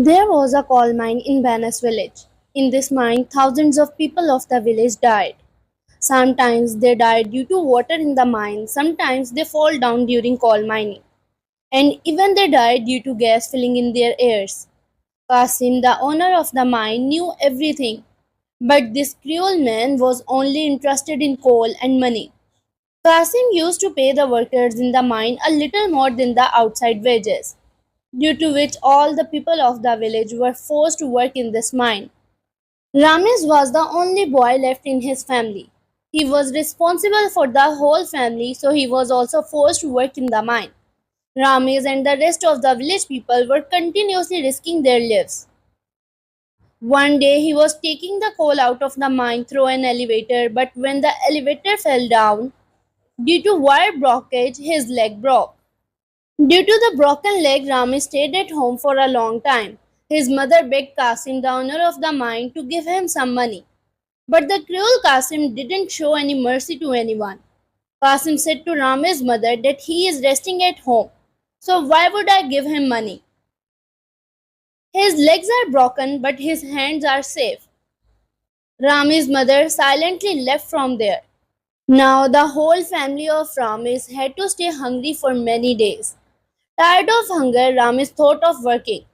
There was a coal mine in Banas village. In this mine, thousands of people of the village died. Sometimes they died due to water in the mine, sometimes they fall down during coal mining, and even they died due to gas filling in their ears. Qasim, the owner of the mine, knew everything, but this cruel man was only interested in coal and money. Qasim used to pay the workers in the mine a little more than the outside wages, due to which all the people of the village were forced to work in this mine. Ramesh was the only boy left in his family. He was responsible for the whole family, so he was also forced to work in the mine. Ramesh and the rest of the village people were continuously risking their lives. One day he was taking the coal out of the mine through an elevator, but when the elevator fell down, due to wire blockage, his leg broke. Due to the broken leg, Ramesh stayed at home for a long time. His mother begged Qasim, the owner of the mine, to give him some money. But the cruel Qasim didn't show any mercy to anyone. Qasim said to Ramesh's mother that he is resting at home, so why would I give him money? His legs are broken, but his hands are safe. Ramesh's mother silently left from there. Now the whole family of Ramesh had to stay hungry for many days. Tired of hunger, Ramesh thought of working.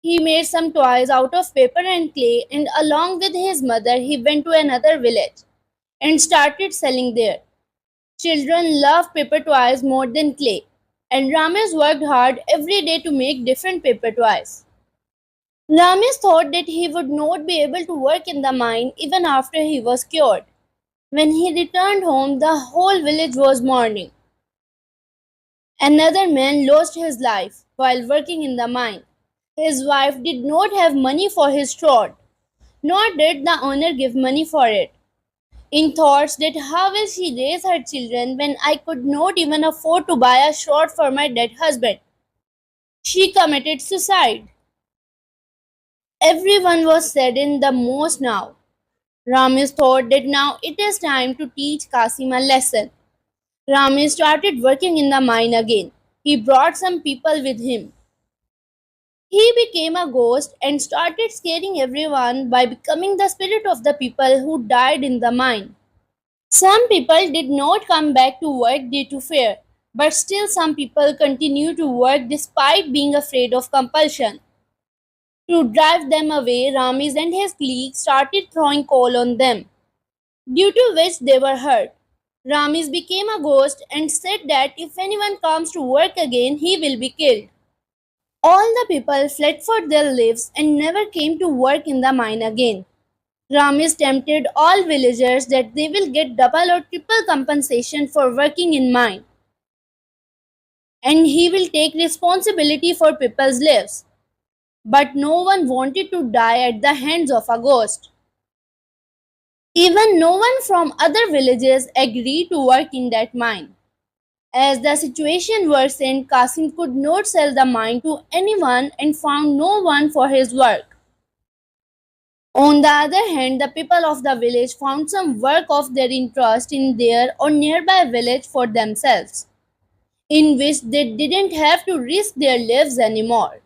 He made some toys out of paper and clay, and along with his mother, he went to another village and started selling there. Children love paper toys more than clay, and Ramesh worked hard every day to make different paper toys. Ramesh thought that he would not be able to work in the mine even after he was cured. When he returned home, the whole village was mourning. Another man lost his life while working in the mine. His wife did not have money for his throat, nor did the owner give money for it. In thoughts that how will she raise her children when I could not even afford to buy a shroud for my dead husband, she committed suicide. Everyone was saddened the most now. Ramesh thought that now it is time to teach Qasim a lesson. Ramesh started working in the mine again. He brought some people with him. He became a ghost and started scaring everyone by becoming the spirit of the people who died in the mine. Some people did not come back to work due to fear, but still some people continue to work despite being afraid of compulsion. To drive them away, Ramesh and his colleagues started throwing coal on them, due to which they were hurt. Ramesh became a ghost and said that if anyone comes to work again, he will be killed. All the people fled for their lives and never came to work in the mine again. Ramesh tempted all villagers that they will get double or triple compensation for working in mine, and he will take responsibility for people's lives. But no one wanted to die at the hands of a ghost. Even no one from other villages agreed to work in that mine. As the situation worsened, Qasim could not sell the mine to anyone and found no one for his work. On the other hand, the people of the village found some work of their interest in their or nearby village for themselves, in which they didn't have to risk their lives anymore.